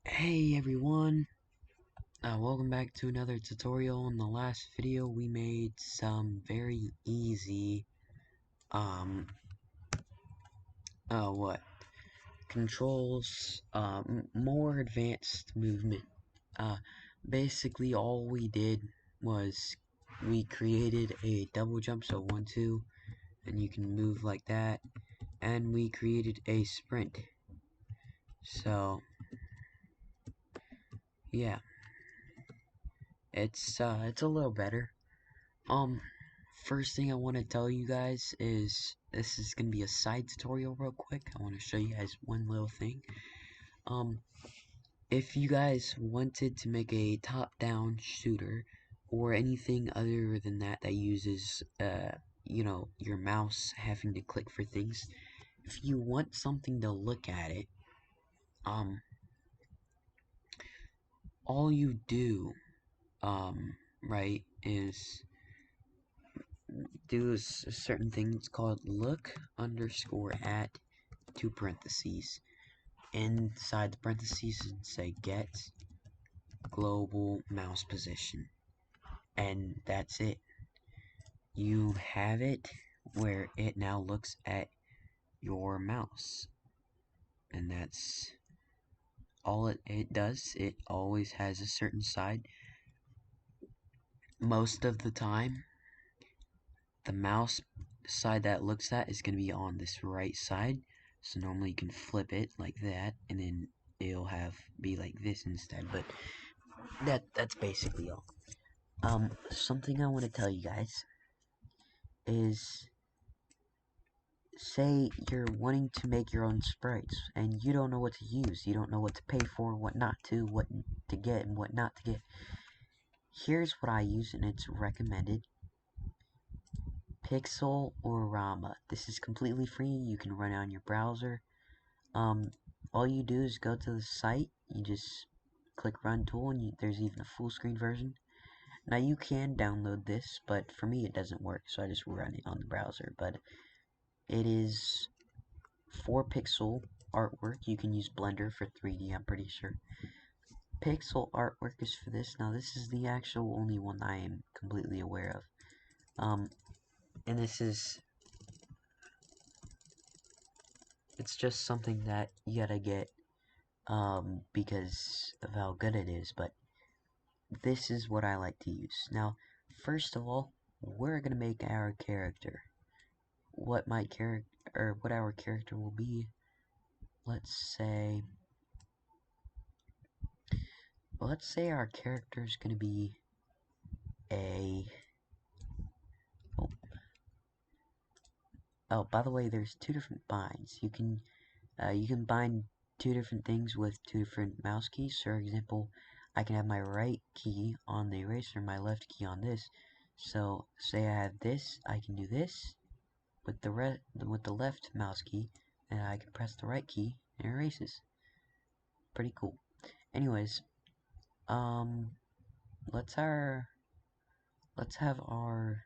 Hey everyone, welcome back to another tutorial. In the last video we made some very easy, what, controls, more advanced movement. Basically all we did was we created a double jump, so 1, 2, and you can move like that, and we created a sprint. So, yeah, it's a little better. First thing I want to tell you guys is this is gonna be a side tutorial real quick. I want to show you guys one little thing. If you guys wanted to make a top-down shooter or anything other than that that uses, your mouse having to click for things, if you want something to look at it, all you do, right, is do a certain thing. It's called look underscore at 2 parentheses. Inside the parentheses and say get global mouse position, and that's it. You have it where it now looks at your mouse, and that's all it does. It always has a certain side. Most of the time the mouse side that looks at is going to be on this right side, so normally you can flip it like that and then it'll be like this instead, but that's basically all. Something I want to tell you guys is, say you're wanting to make your own sprites and you don't know what to use, you don't know what to pay for, what not to, what to get and what not to get. Here's what I use, and it's recommended: Pixelorama. This is completely free. You can run it on your browser. All you do is go to the site, you just click run tool, and there's even a full screen version. Now you can download this, but for me it doesn't work, so I just run it on the browser. But it is 4-pixel artwork. You can use Blender for 3D, I'm pretty sure. Pixel artwork is for this. Now this is the actual only one I am completely aware of. And this is, it's just something that you gotta get, because of how good it is, but this is what I like to use. Now, first of all, we're gonna make our character. What our character will be. Let's say our character is gonna be a. Oh, by the way, there's 2 different binds. You can bind 2 different things with 2 different mouse keys. For example, I can have my right key on the eraser, my left key on this. So, say I have this, I can do this with the left mouse key, and I can press the right key and it erases. Pretty cool. Anyways, let's have our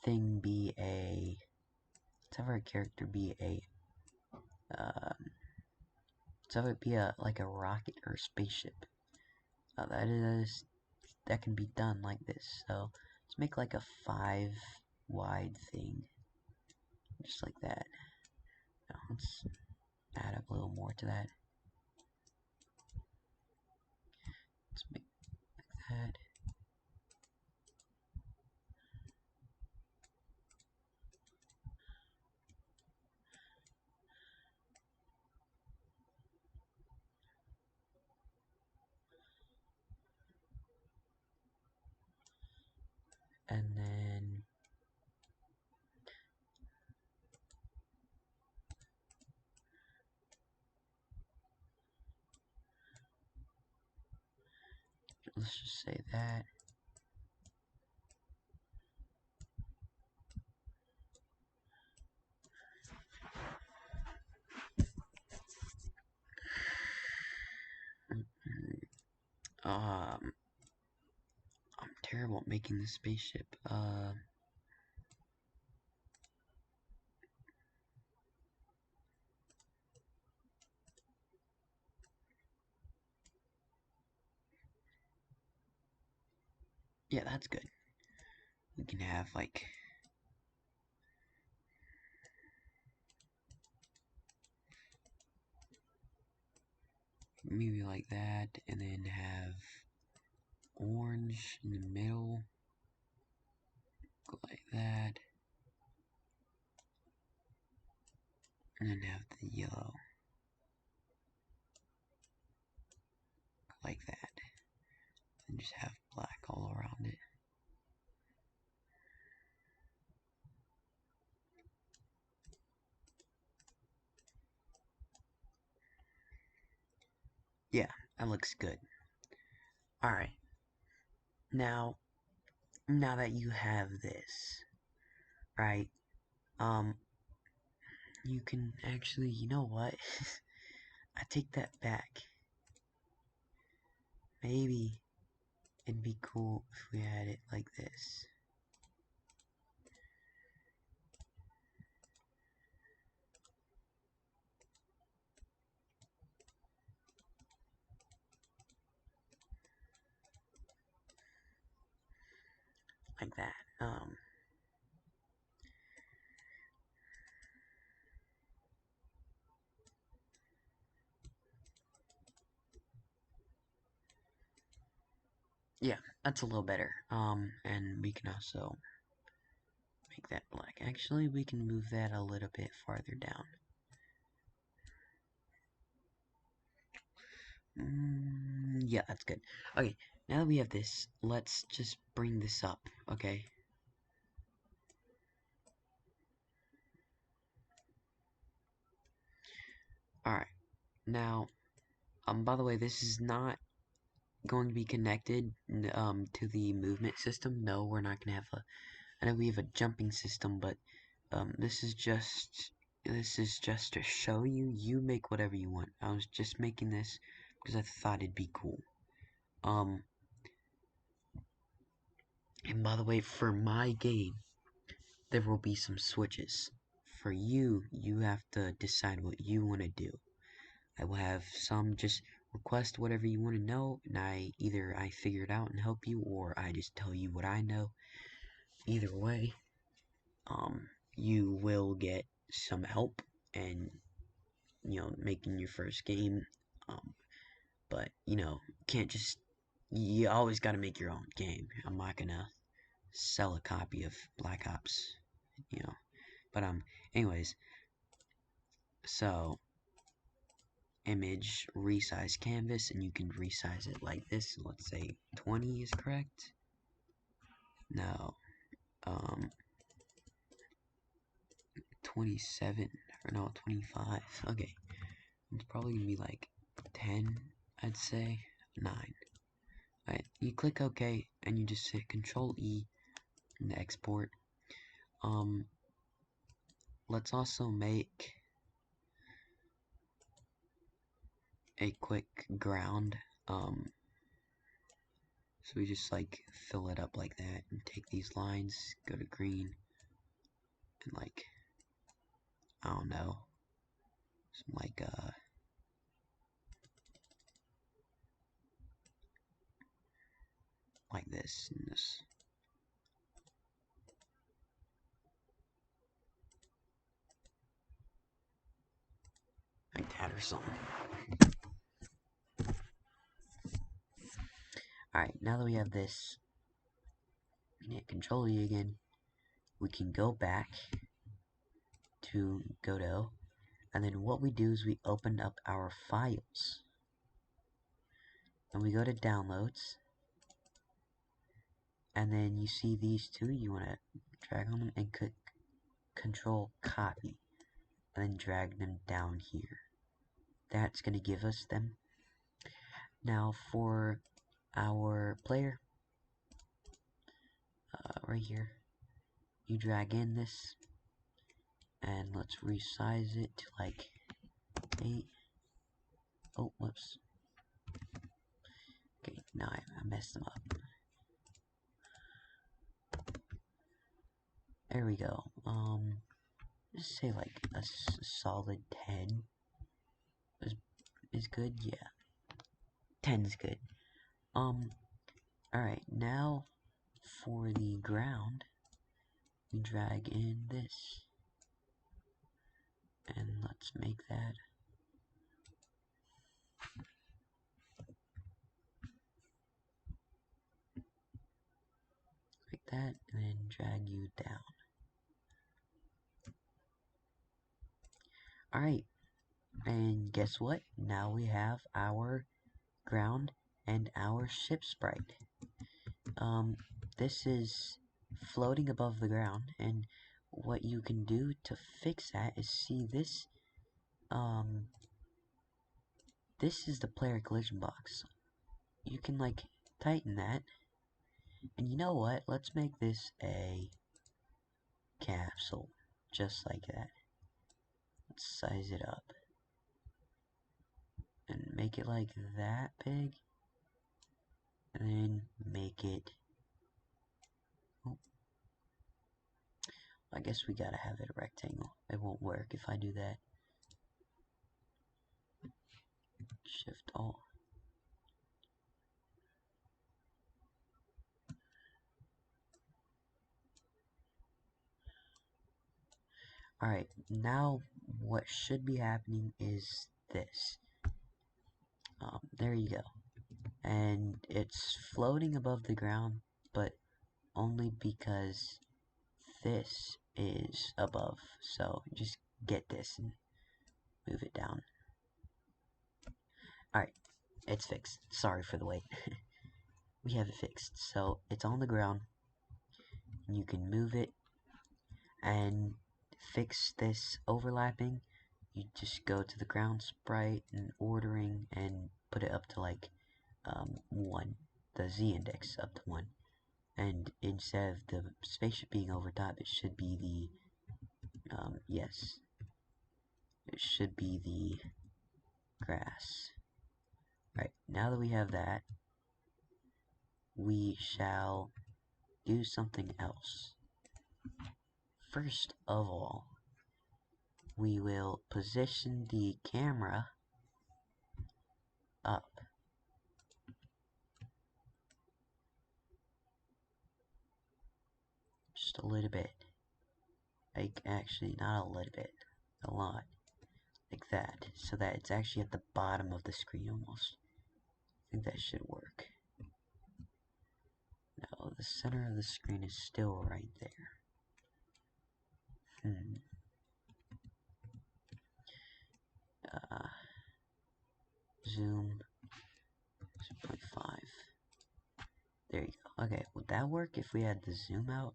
thing be a. Let's have our character be a. Let's have it be like a rocket or a spaceship. That can be done like this. So let's make like a 5 wide thing, just like that. Now let's add up a little more to that. Let's make like that. And then let's just say that. I'm terrible at making this spaceship. Yeah, that's good. We can have like maybe like that, and then have orange in the middle, go like that, and then have the yellow like that, and just have black all around it. Yeah, that looks good. Alright, now that you have this, right, you can actually, you know what, I take that back. Maybe it'd be cool if we had it like this. Like that. Yeah, that's a little better. And we can also make that black. Actually, we can move that a little bit farther down. Yeah, that's good. Okay, now that we have this, let's just bring this up, okay? Alright, now, by the way, this is not going to be connected, to the movement system. No, we're not gonna have a, I know we have a jumping system, but, this is just to show you, you make whatever you want. I was just making this because I thought it'd be cool. And by the way, for my game, there will be some switches. For you, you have to decide what you want to do. I will have some just request whatever you want to know, and either I figure it out and help you, or I just tell you what I know. Either way, you will get some help and, making your first game. But, can't just, you always gotta make your own game. I'm not gonna sell a copy of Black Ops, you know. But, anyways, so, image, resize canvas, and you can resize it like this. Let's say 20 is correct. No, 27, or no, 25. Okay, it's probably gonna be like 10, I'd say, 9. Alright, you click OK, and you just hit Control E and export. Let's also make a quick ground. So we just like fill it up like that and take these lines, go to green, and like, I don't know, some like this and this. Like that or something. Alright, now that we have this, hit Control E again, we can go back to Godot, and then what we do is we open up our files. And we go to downloads, and then you see these two, you want to drag on them and click Control Copy, and then drag them down here. That's going to give us them. Now for our player, right here, you drag in this, and let's resize it to like 8. Oh, whoops. Okay, now I messed them up. There we go. Just say like a solid 10 is good. Yeah, 10 is good. Alright, now for the ground, we drag in this. And let's make that like that, and then drag you down. Alright, and guess what? Now we have our ground and our ship sprite. This is floating above the ground, and what you can do to fix that is see this, this is the player collision box. You can like tighten that, and you know what? Let's make this a capsule, just like that. Let's size it up and make it like that big, and then make it, oh, I guess we gotta have it a rectangle. It won't work if I do that. Shift Alt. Alright, now what should be happening is this. There you go. And it's floating above the ground, but only because this is above. So just get this and move it down. Alright, it's fixed. Sorry for the wait. We have it fixed. So it's on the ground. You can move it and fix this overlapping. You just go to the ground sprite and ordering and put it up to like 1, the Z index up to 1, and instead of the spaceship being over top, it should be the yes, it should be the grass. Right, now that we have that, we shall do something else. First of all, we will position the camera up. Just a little bit. Like, actually, not a little bit. A lot. Like that. So that it's actually at the bottom of the screen almost. I think that should work. No, the center of the screen is still right there. Zoom 0.5. There you go. Okay, would that work if we had the zoom out?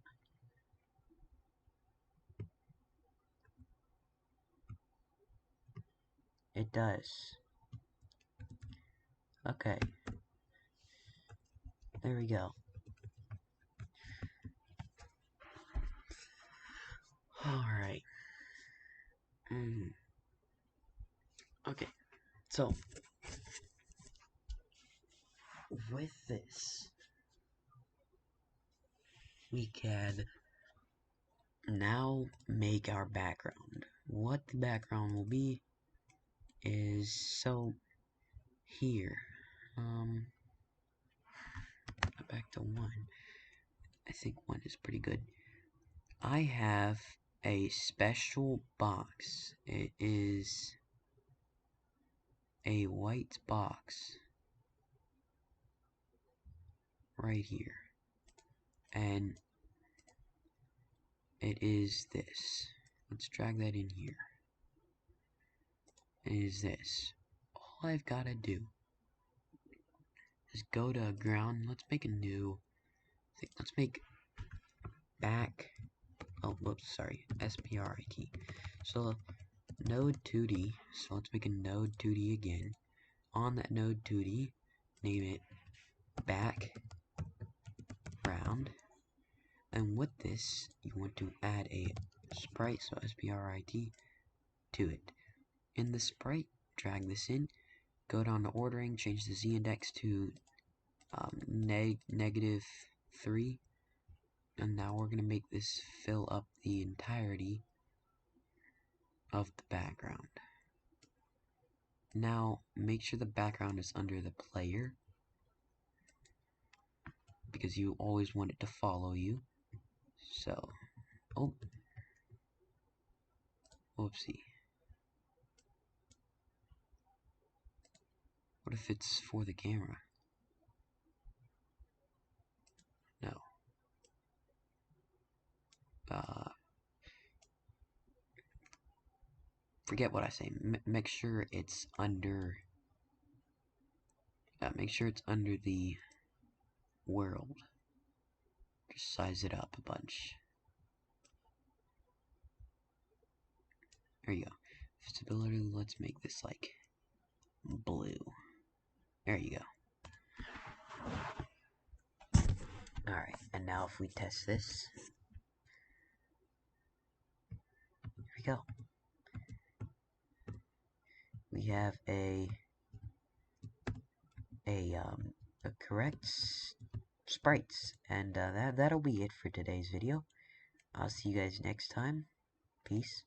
It does. Okay. There we go. Alright. Okay. So, with this, we can now make our background. What the background will be is, so, here, back to 1. I think 1 is pretty good. I have a special box. It is a white box right here, and it is this. Let's drag that in here. It is this. All I've got to do is go to ground. Let's make a new thing. Let's make back. Oh, whoops, sorry. SPRIT. So node 2D. So let's make a node 2D again. On that node 2D, name it background. And with this, you want to add a sprite, so SPRIT, to it. In the sprite, drag this in, go down to ordering, change the Z index to -3, and now we're going to make this fill up the entirety of the background. Now, make sure the background is under the player, because you always want it to follow you. So, oh, whoopsie. What if it's for the camera? No. Forget what I say. Make sure it's under. Make sure it's under the world. Just size it up a bunch. There you go. Visibility. Let's make this like blue. There you go. Alright, and now if we test this, here we go. We have a correct sprites, and that'll be it for today's video. I'll see you guys next time. Peace.